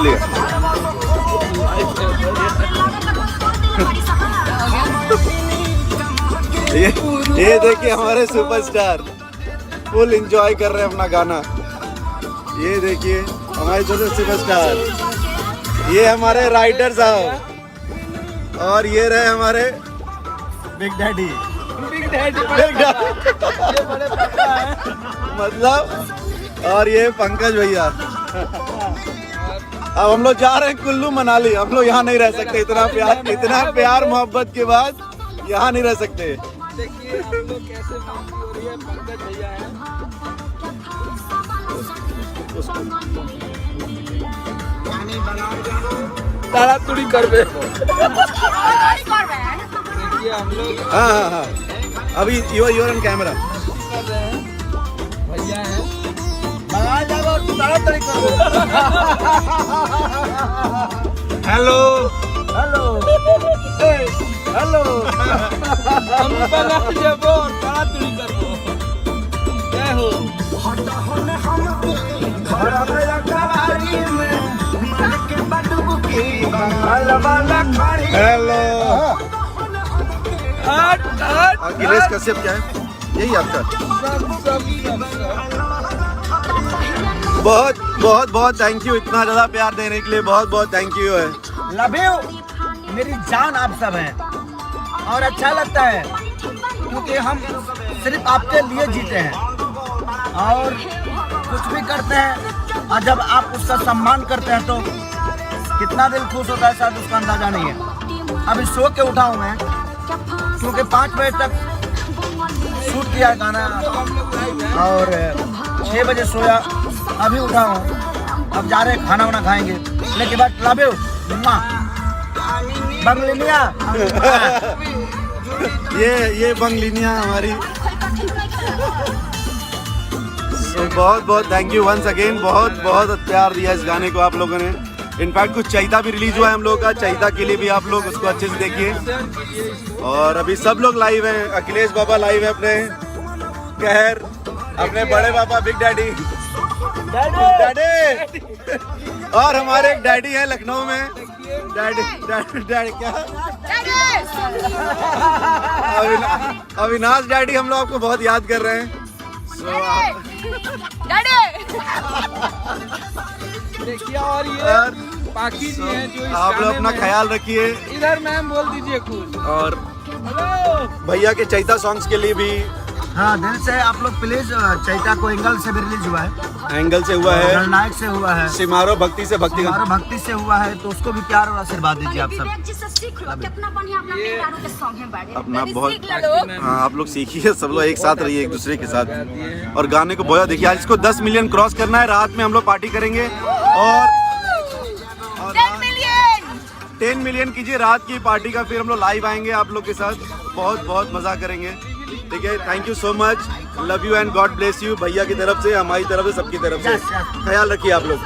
इसलिए। ये देखिए हमारे सुपरस्टार फुल एंजॉय कर रहे हैं अपना गाना। ये देखिए हमारे छोटे सुपरस्टार, ये हमारे राइटर साहब, और ये रहे हमारे बिग डैडी। मतलब, और ये पंकज भैया। अब हम लोग जा रहे हैं कुल्लू मनाली। हम लोग यहाँ नहीं रह सकते, इतना प्यार मोहब्बत के बाद यहाँ नहीं रह सकते। देखिए आप लोग कैसे मस्ती हो रही है, पंकज भैया हैं। तारा तुड़ी कर बे। देखिए हम लोग हाँ, अभी यूर ऑन कैमरा कर रहे हैं, भैया हैं। हेलो हेलो हेलो, हम बना जबो तारा तुड़ी करबो। जय हो। हेलो हट हट। अखिलेश कश्यप क्या है? यही आपका? बहुत बहुत बहुत थैंक यू, इतना ज्यादा प्यार देने के लिए बहुत बहुत थैंक यू है। लव यू, मेरी जान आप सब हैं, और अच्छा लगता है क्योंकि हम सिर्फ आपके लिए जीते हैं और कुछ भी करते हैं, और जब आप उसका सम्मान करते हैं तो कितना दिल खुश होता है शायद उसका अंदाजा नहीं है। अभी सो के उठा हूँ मैं क्योंकि 5 बजे तक शूट किया गाना और 6 बजे सोया, अभी उठा हूँ। अब जा रहे खाना वाना खाएंगे, लेकिन बात लव यू बंगलिनिया। ये बंगलिनिया हमारी। बहुत बहुत थैंक यू वंस अगेन, बहुत बहुत प्यार दिया इस गाने को आप लोगों ने। इनफैक्ट कुछ चैता भी रिलीज हुआ है हम लोगों का, चैता के लिए भी आप लोग उसको अच्छे से देखिए। और अभी सब लोग लाइव हैं, अखिलेश बाबा लाइव है अपने, कहर अपने बड़े पापा बिग डैडी, डैडी, और हमारे एक डैडी है लखनऊ में, डैडी क्या, अविनाश डैडी। हम लोग आपको बहुत याद कर रहे हैं। देखिए और ये बाकी जी हैं जो इस आप लोग गाने अपना में- ख्याल रखिए। इधर मैम बोल दीजिए कुछ। और हेलो भैया के चैता सॉन्ग्स के लिए भी हाँ, दिल से आप लोग प्लीज, चैता को एंगल से भी रिलीज हुआ है, एंगल से हुआ है, जननायक से हुआ है, सिमारो भक्ति से भक्ति हमारा भक्ति से हुआ है, तो उसको भी प्यार और आशीर्वाद दीजिए आप सब। अपना बहुत। हाँ, आप लोग सीखिए, सब लोग एक साथ रहिए एक दूसरे के साथ, और गाने को बहुत देखिए। आज इसको 10 मिलियन क्रॉस करना है, रात में हम लोग पार्टी करेंगे और 10 मिलियन कीजिए रात की पार्टी का, फिर हम लोग लाइव आएंगे आप लोग के साथ, बहुत बहुत मजा करेंगे। ठीक है, thank you so much, love you and God bless you, भैया की तरफ से, हमारी तरफ से, सबकी तरफ से। ख्याल रखिए आप लोग।